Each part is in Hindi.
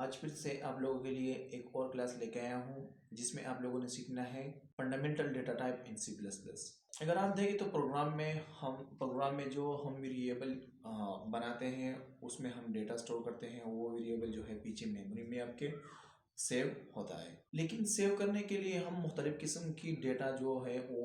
आज फिर से आप लोगों के लिए एक और क्लास लेके आया हूँ जिसमें आप लोगों ने सीखना है fundamental data type in C plus plus. अगर आप देखें तो प्रोग्राम में जो हम वेरिएबल बनाते हैं उसमें हम डेटा स्टोर करते हैं, वो वेरिएबल जो है पीछे मेमोरी में आपके सेव होता है। लेकिन सेव करने के लिए हम मुख्तलिफ़ किस्म की डेटा जो है वो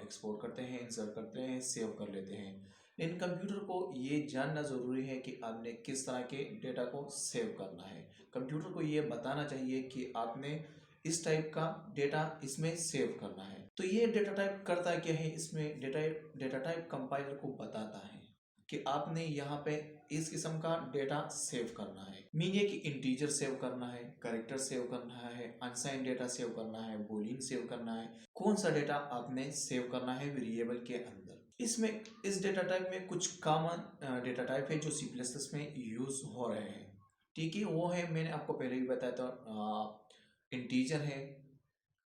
एक्सपोर्ट करते हैं, इंसर्ट करते हैं, सेव कर लेते हैं। लेकिन कंप्यूटर को ये जानना ज़रूरी है कि आपने किस तरह के डेटा को सेव करना है। कंप्यूटर को ये बताना चाहिए कि आपने इस टाइप का डेटा इसमें सेव करना है। तो ये डेटा टाइप करता क्या है, इसमें डेटा टाइप कंपाइलर को बताता है कि आपने यहाँ पे इस किस्म का डेटा सेव करना है। मीन ये कि इंटीजर सेव करना है, कैरेक्टर सेव करना है, अनसाइंड डेटा सेव करना है, बूलियन सेव करना है, कौन सा डेटा आपने सेव करना है वेरिएबल के अंदर। इसमें इस डेटा टाइप में कुछ कॉमन डेटा टाइप है जो सी प्लस प्लस में यूज हो रहे हैं। ठीक है, वो है मैंने आपको पहले भी बताया था, इंटीजर है,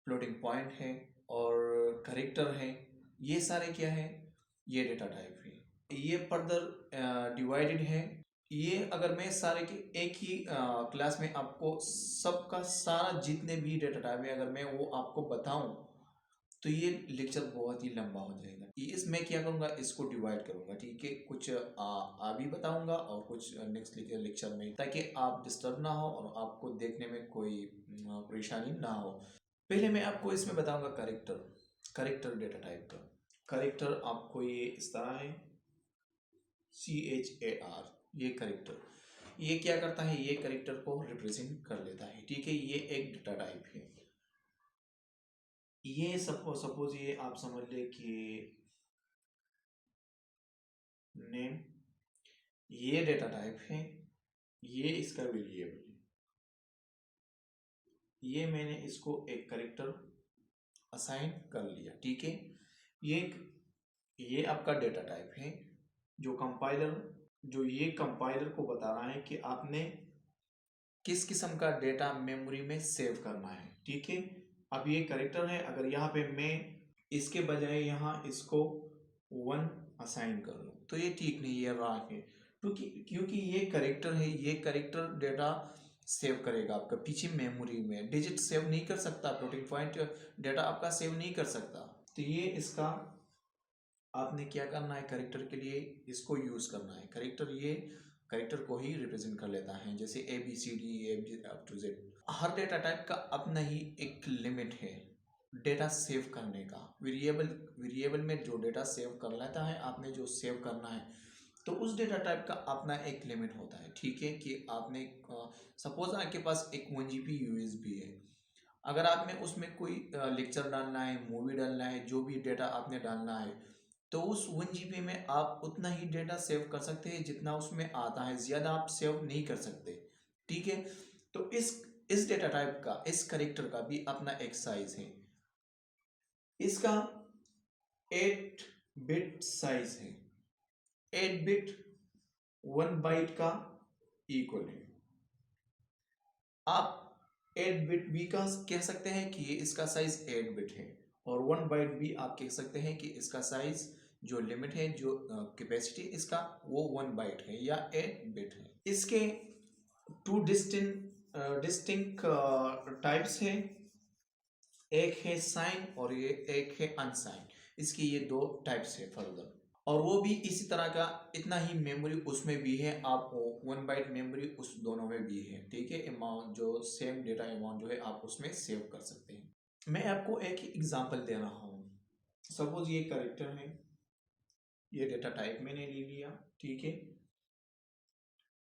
फ्लोटिंग पॉइंट है और कैरेक्टर है। ये सारे क्या है, ये डेटा टाइप है। ये फर्दर डिवाइडेड है। ये अगर मैं सारे के एक ही क्लास में आपको सबका सारा जितने भी डेटा टाइप है अगर मैं वो आपको बताऊं तो ये लेक्चर बहुत ही लंबा हो जाएगा। इसमें क्या करूँगा, इसको डिवाइड करूँगा। ठीक है, कुछ अभी बताऊँगा और कुछ नेक्स्ट लेक्चर में, ताकि आप डिस्टर्ब ना हो और आपको देखने में कोई परेशानी ना हो। पहले मैं आपको इसमें बताऊँगा करेक्टर डेटा टाइप का। करेक्टर आपको ये इस तरह है, CHAR, ये करेक्टर ये क्या करता है, ये करेक्टर को रिप्रेजेंट कर लेता है। ठीक है, ये एक डेटा टाइप है। ये सपोज ये आप समझ ले कि नेम, ये डेटा टाइप है, ये इसका वेरिएबल है। ये मैंने इसको एक करेक्टर असाइन कर लिया। ठीक है, ये ये आपका डेटा टाइप है जो ये कंपाइलर को बता रहा है कि आपने किस किस्म का डेटा मेमोरी में सेव करना है। ठीक है, अब ये करेक्टर है, अगर यहाँ पे मैं इसके बजाय यहाँ इसको 1 असाइन कर लूँ तो ये ठीक नहीं, ये रॉन्ग है। क्योंकि ये करेक्टर है, ये करेक्टर डेटा सेव करेगा आपका पीछे मेमोरी में, डिजिट सेव नहीं कर सकता, फ्लोटिंग पॉइंट डेटा आपका सेव नहीं कर सकता। तो ये इसका आपने क्या करना है, करेक्टर के लिए इसको यूज करना है। करेक्टर को ही रिप्रेजेंट कर लेता है, जैसे ABCD अप टू जेड। हर डेटा टाइप का अपना ही एक लिमिट है डेटा सेव करने का। वेरिएबल में जो डेटा सेव कर लेता है, आपने जो सेव करना है, तो उस डेटा टाइप का अपना एक लिमिट होता है। ठीक है, कि आपने सपोज आपके पास एक 1 GB USB है, अगर आपने उसमें कोई लेक्चर डालना है, मूवी डालना है, जो भी डेटा आपने डालना है, तो उस 1 GB में आप उतना ही डेटा सेव कर सकते हैं जितना उसमें आता है, ज़्यादा आप सेव नहीं कर सकते। ठीक है, तो इस डेटा टाइप का, इस करेक्टर का भी अपना एक साइज है। इसका 8 बिट साइज है। 8 बिट 1 बाइट का इक्वल है। आप 8 बिट भी का कह सकते हैं कि इसका साइज 8 बिट है, और 1 बाइट भी आप कह सकते हैं कि इसका साइज जो लिमिट है, जो कैपेसिटी इसका, वो 1 बाइट है या 8 बिट है। इसके टू डिस्टिंक्ट टाइप्स है, एक है साइन और ये एक है अनसाइन। इसकी ये दो टाइप्स है फर्दर, और वो भी इसी तरह का इतना ही मेमोरी उसमें भी है, आप 1 बाइट मेमोरी उस दोनों में भी है। ठीक है, अमाउंट जो सेम डेटा अमाउंट जो है आप उसमें सेव कर सकते हैं। मैं आपको एक एग्जांपल दे रहा हूँ। सपोज ये करेक्टर है, ये डेटा टाइप मैंने ले लिया। ठीक है,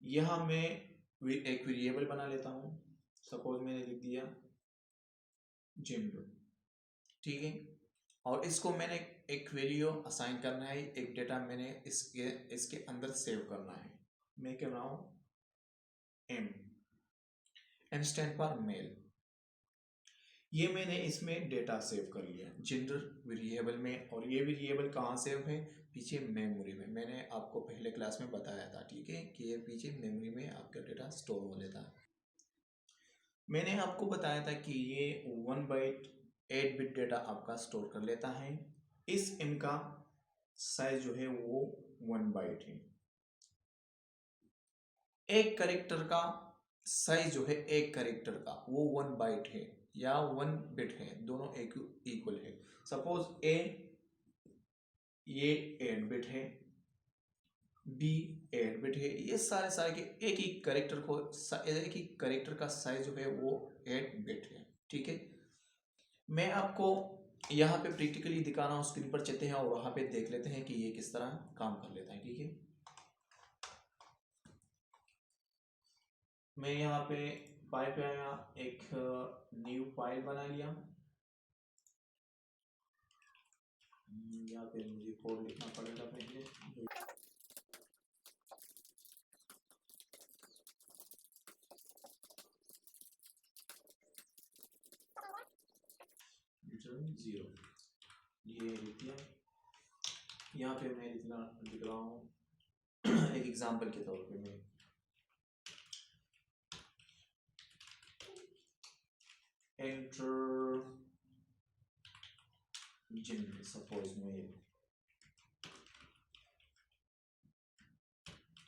यहाँ मैं एक वेरिएबल बना लेता हूँ। सपोज मैंने लिख दिया जिंडो। ठीक है, और इसको मैंने एक वैल्यू असाइन करना है, एक डेटा मैंने इसके अंदर सेव करना है। मैं कह रहा हूँ एम स्टैंड फॉर मेल। ये मैंने इसमें डेटा सेव कर लिया जेंडर वेरिएबल में, और ये वेरिएबल कहाँ सेव है, पीछे मेमोरी में। मैंने आपको पहले क्लास में बताया था। ठीक है, कि ये पीछे मेमोरी में आपका डेटा स्टोर हो लेता है। मैंने आपको बताया था कि ये 1 बाइट 8 बिट डेटा आपका स्टोर कर लेता है। इस एम का साइज जो है वो 1 बाइट है। एक करेक्टर का साइज जो है एक कैरेक्टर का वो 1 बाइट है या 1 बिट है, दोनों एक इक्वल है। सपोज ये 8 बिट है, बी 8 बिट है, ये सारे सारे के एक ही कैरेक्टर का साइज जो है वो 8 बिट है। ठीक है, मैं आपको यहाँ पे प्रैक्टिकली दिखा रहा हूँ, स्क्रीन पर चलते हैं और वहाँ पे देख लेते हैं कि ये किस तरह काम कर लेता है। ठीक है, मैं यहाँ पे फाइल पे आया, एक न्यू फाइल बना लिया। यहाँ पे मुझे कोड लिखना पड़ेगा पहले। जीरो ये लिख दिया। यहाँ पे मैं लिख रहा हूँ एक एग्जांपल के तौर पे, मैं एंटर जिन, सपोज मैं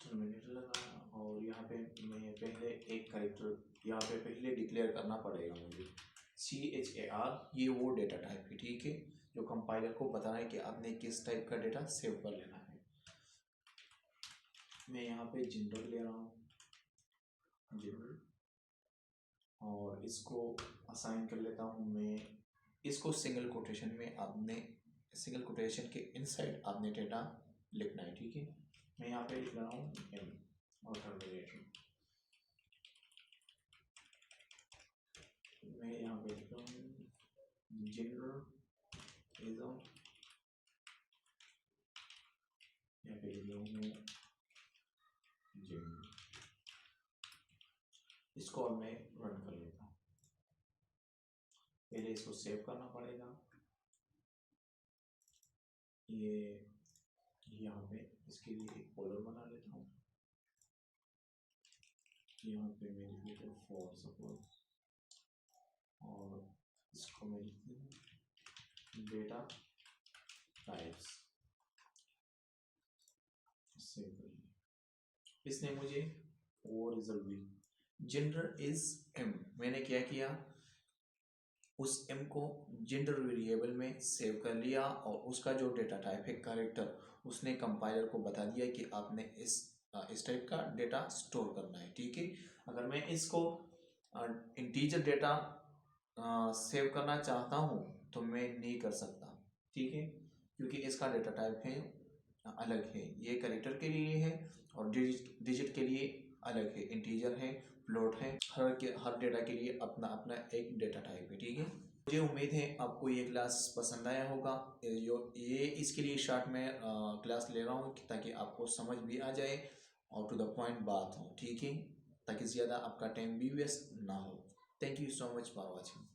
टर्मिनेटर लगा और यहाँ पे मैं पहले एक कैरेक्टर यहाँ पे पहले डिक्लेयर करना पड़ेगा मुझे, CHAR, ये वो डेटा टाइप है। ठीक है, जो कंपाइलर को बताना है कि आपने किस टाइप का डेटा सेव कर लेना है। मैं यहाँ पे जनरल ले रहा हूँ, जनरल, और इसको असाइन कर लेता हूँ मैं। इसको सिंगल कोटेशन में आपने, सिंगल कोटेशन के इनसाइड आपने डेटा लिखना है। ठीक है, मैं यहाँ पे लिख रहा हूँ M और टर्मिनेटर। मैं यहाँ पे लिख रहा हूँ जनरल एजो, यहाँ पे लिख रहा हूँ मैं जनरल। इसको अब मैं रन कर लेता हूँ। पहले इसको सेव करना पड़ेगा। ये यहाँ पे इसके लिए एक फोल्डर बना लेता हूँ। यहाँ पे मैं लिख लेता हूँ फॉर सपोज, और इसको मैं लिखती हूँ डेटा टाइप्स। सेव कर लिया, इसने मुझे वो result the. Gender is M, मैंने क्या किया, उस M को जेंडर वेरिएबल में सेव कर लिया और उसका जो डेटा टाइप है कैरेक्टर, उसने कंपाइलर को बता दिया कि आपने इस टाइप का डेटा स्टोर करना है। ठीक है, अगर मैं इसको इंटीजर डेटा सेव करना चाहता हूँ तो मैं नहीं कर सकता। ठीक है, क्योंकि इसका डेटा टाइप है अलग है, ये कैरेक्टर के लिए है और डिजिट के लिए अलग है, इंटीजर है, फ्लोट है, हर डेटा के लिए अपना अपना एक डेटा टाइप है। ठीक है, मुझे उम्मीद है आपको ये क्लास पसंद आया होगा। ये इसके लिए शॉर्ट में क्लास ले रहा हूँ ताकि आपको समझ भी आ जाए और टू द पॉइंट बात हो। ठीक है, ताकि ज़्यादा आपका टाइम भी वेस्ट ना हो। Thank you so much for watching.